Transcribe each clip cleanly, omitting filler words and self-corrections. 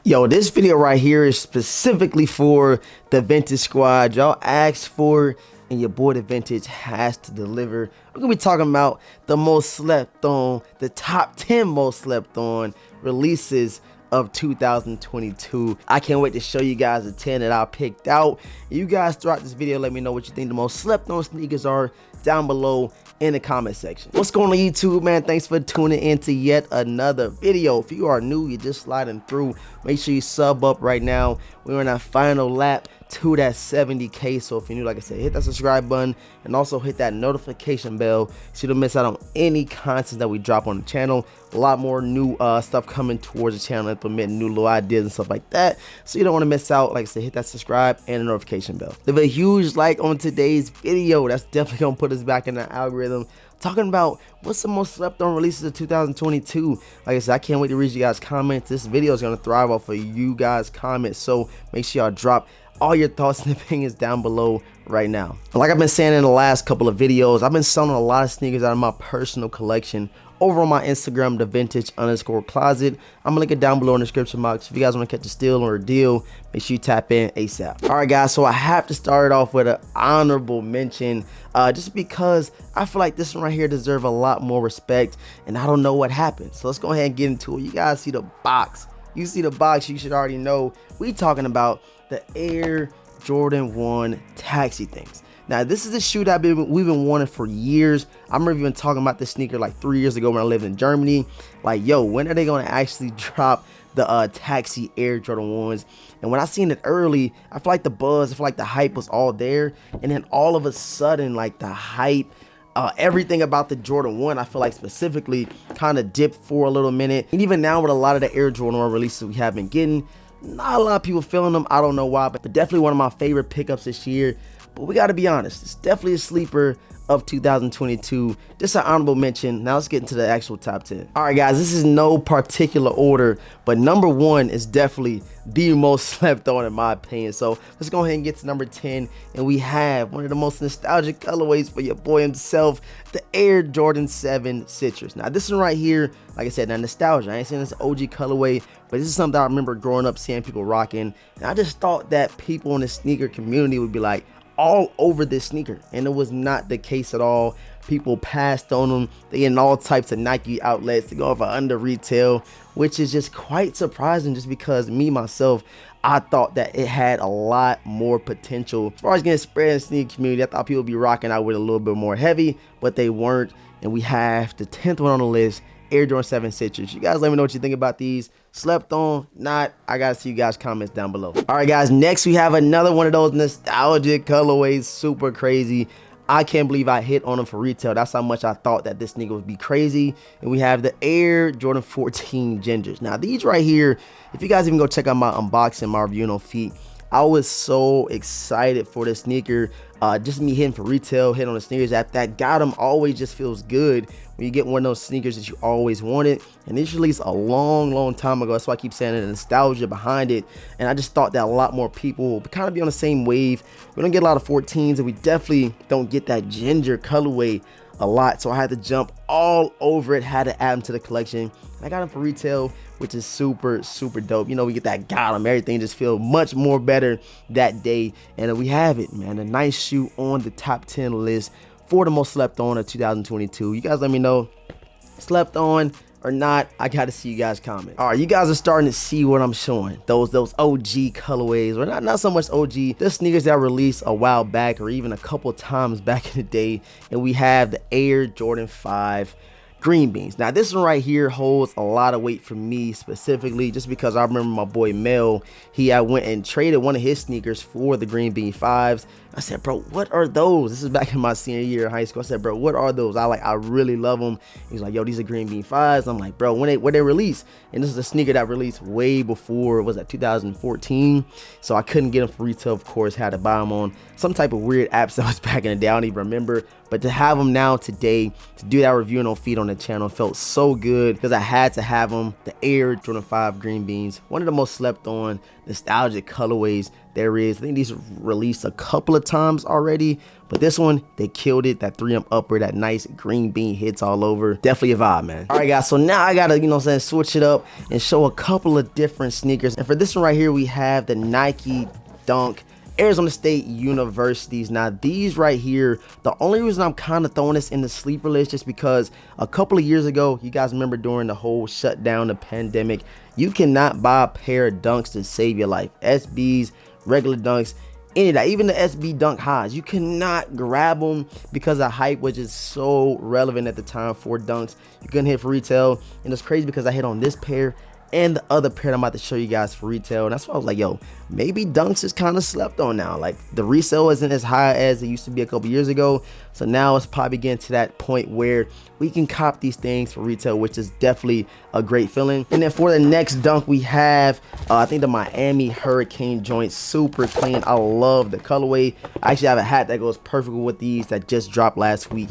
Yo, this video right here is specifically for the Vintage Squad. Y'all asked for it, and your boy the Vintage has to deliver. We're gonna be talking about the most slept on, the top 10 most slept on releases of 2022. I can't wait to show you guys the 10 that I picked out. You guys throughout this video, let me know what you think the most slept on sneakers are down below in the comment section. What's going on YouTube, man? Thanks for tuning in to yet another video. If you are new, you're just sliding through, make sure you sub up right now. We're in our final lap to that 70K. So if you're new, like I said, hit that subscribe button and also hit that notification bell so you don't miss out on any content that we drop on the channel. A lot more new stuff coming towards the channel, implementing new little ideas and stuff like that, so you don't want to miss out. Like I said, hit that subscribe and the notification bell. Leave a huge like on today's video. That's definitely gonna put us back in the algorithm, talking about what's the most slept on releases of 2022. Like I said, I can't wait to read you guys comments. This video is gonna thrive off of you guys comments, so make sure y'all drop all your thoughts and opinions down below right now. Like I've been saying in the last couple of videos, I've been selling a lot of sneakers out of my personal collection over on my Instagram, the vintage_closet. I'm gonna link it down below in the description box. If you guys want to catch a steal or a deal, make sure you tap in ASAP. All right, guys, so I have to start off with an honorable mention, just because I feel like this one right here deserves a lot more respect, and I don't know what happened. So let's go ahead and get into it. You guys see the box. You see the box, you should already know we talking about the Air Jordan 1 taxi things. Now, this is a shoe that we've been wanting for years. I remember even talking about this sneaker like 3 years ago when I lived in Germany. Like, yo, when are they going to actually drop the taxi Air Jordan 1s? And when I seen it early, I feel like the buzz, I feel like the hype was all there. And then all of a sudden, like the hype, everything about the Jordan 1, I feel like specifically kind of dipped for a little minute. And even now with a lot of the Air Jordan 1 releases we have been getting, not a lot of people feeling them. I don't know why, but definitely one of my favorite pickups this year. But we got to be honest, it's definitely a sleeper of 2022. Just an honorable mention. Now let's get into the actual top 10. All right, guys, this is no particular order, but number 1 is definitely the most slept on in my opinion. So let's go ahead and get to number 10. And we have one of the most nostalgic colorways for your boy himself, the Air Jordan 7 Citrus. Now this one right here, like I said, now nostalgia. I ain't saying it's an OG colorway, but this is something I remember growing up seeing people rocking. And I just thought that people in the sneaker community would be like all over this sneaker, and it was not the case at all. People passed on them. They in all types of Nike outlets to go for under retail, which is just quite surprising, just because me myself, I thought that it had a lot more potential as far as getting spread in the sneaker community. I thought people would be rocking out with a little bit more heavy, but they weren't. And we have the 10th one on the list, Air Jordan 7 Citrus. You guys let me know what you think about these. Slept on, not? I gotta see you guys comments down below. All right, guys, next we have another one of those nostalgic colorways, super crazy. I can't believe I hit on them for retail. That's how much I thought that this sneaker would be crazy. And we have the Air Jordan 14 Gingers. Now these right here, if you guys even go check out my unboxing, my review on feet, I was so excited for this sneaker. Just me hitting for retail, hitting on the sneakers that got them always just feels good when you get one of those sneakers that you always wanted. And this released a long time ago. That's why I keep saying the nostalgia behind it. And I just thought that a lot more people will kind of be on the same wave. We don't get a lot of 14s, and we definitely don't get that ginger colorway a lot. So I had to jump all over it, had to add them to the collection. I got them for retail, which is super dope. You know, we get that got them, everything just feel much more better that day. And we have it, man, a nice shoe on the top 10 list for the most slept on of 2022. You guys let me know, slept on or not. I gotta see you guys comment. All right, you guys are starting to see what I'm showing, those OG colorways, or not so much OG, the sneakers that released a while back or even a couple times back in the day. And we have the Air Jordan 5 Green Beans. Now this one right here holds a lot of weight for me specifically, just because I remember my boy Mel, he went and traded one of his sneakers for the Green Bean 5s. I said, bro, what are those? This is back in my senior year of high school. I said, bro, what are those? I really love them. He's like, yo, these are Green Bean 5s. I'm like, bro, when they released? And this is a sneaker that released way before, was that 2014? So I couldn't get them for retail, of course, had to buy them on some type of weird apps that was back in the day. I don't even remember. But to have them now today, to do that review and on feed on the channel. Felt so good because I had to have them. The Air Jordan 5 green beans, one of the most slept on nostalgic colorways there is. I think these were released a couple of times already, but this one, they killed it. That 3M upper, that nice green bean hits all over. Definitely a vibe, man. All right, guys, so now I gotta, you know what I'm saying, switch it up and show a couple of different sneakers. And for this one right here, we have the Nike Dunk Arizona State Universities. Now these right here, the only reason I'm kind of throwing this in the sleeper list just because a couple of years ago, you guys remember during the whole shutdown, the pandemic, you cannot buy a pair of dunks to save your life. SBs, regular dunks, any of that, even the SB dunk highs, you cannot grab them because the hype was just so relevant at the time for dunks. You couldn't hit for retail, and it's crazy because I hit on this pair and the other pair I'm about to show you guys for retail, and that's why I was like, yo, maybe dunks is kind of slept on now. Like the resale isn't as high as it used to be a couple years ago, so now it's probably getting to that point where we can cop these things for retail, which is definitely a great feeling. And then for the next dunk, we have I think the Miami Hurricane joint, super clean. I love the colorway. I actually have a hat that goes perfect with these that just dropped last week,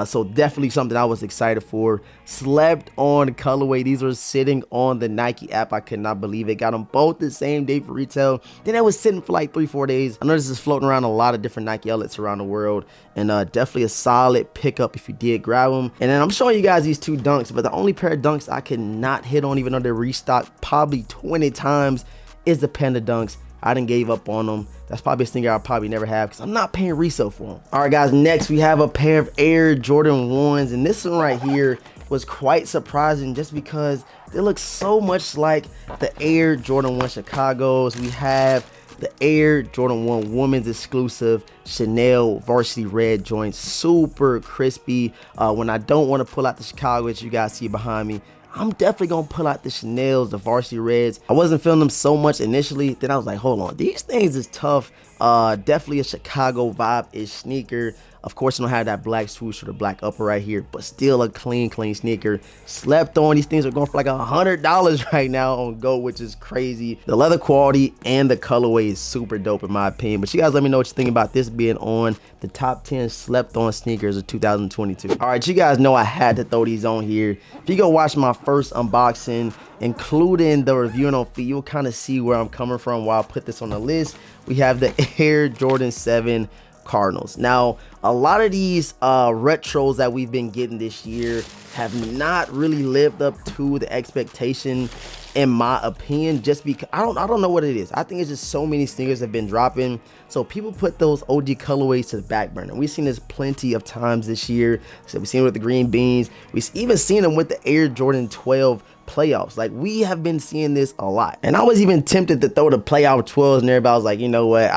so definitely something I was excited for. Slept on colorway. These were sitting on the Nike app. I could not believe it. Got them both the same day for retail. Then I was sitting for like 3-4 days. I know this is floating around a lot of different Nike outlets around the world, and definitely a solid pickup if you did grab them. And then I'm showing you guys these two dunks, but the only pair of dunks I could not hit on, even though they're restocked probably 20 times, is the Panda dunks. I done gave up on them. That's probably a sneaker I'll probably never have because I'm not paying resale for them. All right, guys, next we have a pair of Air Jordan 1s, and this one right here was quite surprising just because they look so much like the Air Jordan 1 Chicago's. We have the Air Jordan 1 women's exclusive Chanel varsity red joints, super crispy. When I don't want to pull out the Chicago, as you guys see behind me, I'm definitely gonna pull out the Chanels, the varsity reds. I wasn't feeling them so much initially, then I was like, hold on, these things is tough. Definitely a Chicago vibe-ish sneaker. Of course, I don't have that black swoosh or the black upper right here, but still a clean sneaker. Slept on. These things are going for like $100 right now on Go, which is crazy. The leather quality and the colorway is super dope in my opinion. But you guys let me know what you think about this being on the top 10 slept on sneakers of 2022. All right, you guys know I had to throw these on here. If you go watch my first unboxing, including the review on feet, you'll kind of see where I'm coming from while I put this on the list. We have the Air Jordan 7 Cardinals. Now, a lot of these retros that we've been getting this year have not really lived up to the expectation, in my opinion, just because I don't know what it is. I think it's just so many sneakers have been dropping, so people put those OG colorways to the back burner. We've seen this plenty of times this year. So we've seen it with the green beans. We've even seen them with the Air Jordan 12 playoffs. Like, we have been seeing this a lot, and I was even tempted to throw the playoff 12s in there, but I was like, you know what,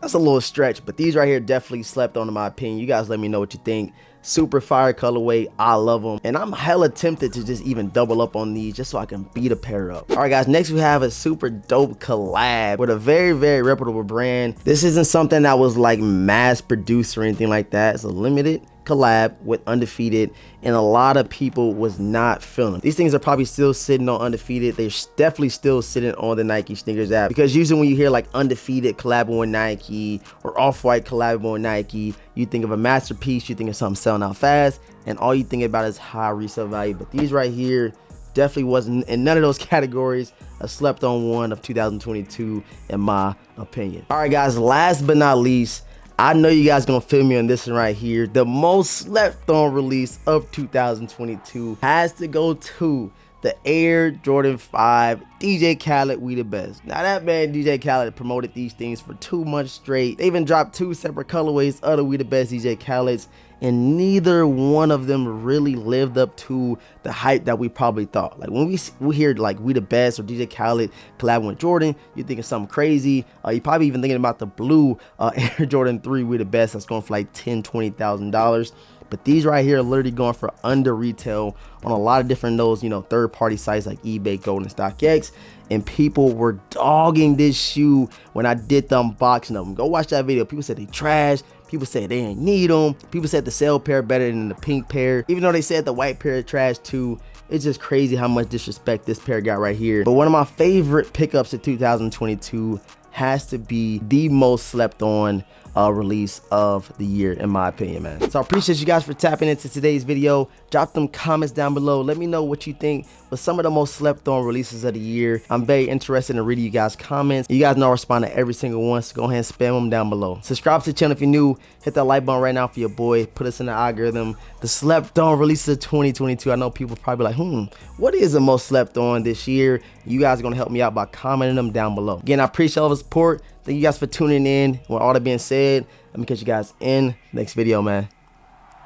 that's a little stretch. But these right here definitely slept on, in my opinion. You guys let me know what you think. Super fire colorway. I love them, and I'm hella tempted to just even double up on these just so I can beat a pair up. All right, guys, next we have a super dope collab with a very reputable brand. This isn't something that was like mass produced or anything like that. It's a limited collab with Undefeated, and a lot of people was not feeling. These things are probably still sitting on Undefeated. They're definitely still sitting on the Nike sneakers app, because usually when you hear like Undefeated collabing with Nike or Off-White collabing with Nike, you think of a masterpiece, you think of something selling out fast, and all you think about is high resale value. But these right here definitely wasn't in none of those categories. A slept on one of 2022 in my opinion. All right, guys, last but not least, I know you guys gonna feel me on this one right here. The most slept on release of 2022 has to go to the Air Jordan 5 DJ Khaled, We The Best. Now that man DJ Khaled promoted these things for 2 months straight. They even dropped 2 separate colorways of the We The Best DJ Khaled's, and neither one of them really lived up to the hype that we probably thought. Like, when we hear like We The Best or DJ Khaled collabing with Jordan, you're thinking something crazy. You're probably even thinking about the blue Air Jordan 3 We The Best that's going for like $10,000-$20,000. But these right here are literally going for under retail on a lot of different those, you know, third-party sites like eBay, Gold, and StockX. And people were dogging this shoe when I did the unboxing of them. Go watch that video. People said they trash. People said they ain't need them. People said the sale pair better than the pink pair, even though they said the white pair is trash too. It's just crazy how much disrespect this pair got right here. But one of my favorite pickups of 2022 has to be the most slept on release of the year, in my opinion, man. So I appreciate you guys for tapping into today's video. Drop them comments down below. Let me know what you think was some of the most slept on releases of the year. I'm very interested in reading you guys' comments. You guys know I respond to every single one, so go ahead and spam them down below. Subscribe to the channel if you're new. Hit that like button right now for your boy. Put us in the algorithm. The slept on releases of 2022. I know people probably like, what is the most slept on this year? You guys are gonna help me out by commenting them down below. Again, I appreciate all the support. Thank you guys for tuning in. With all that being said, let me catch you guys in the next video, man.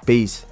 Peace.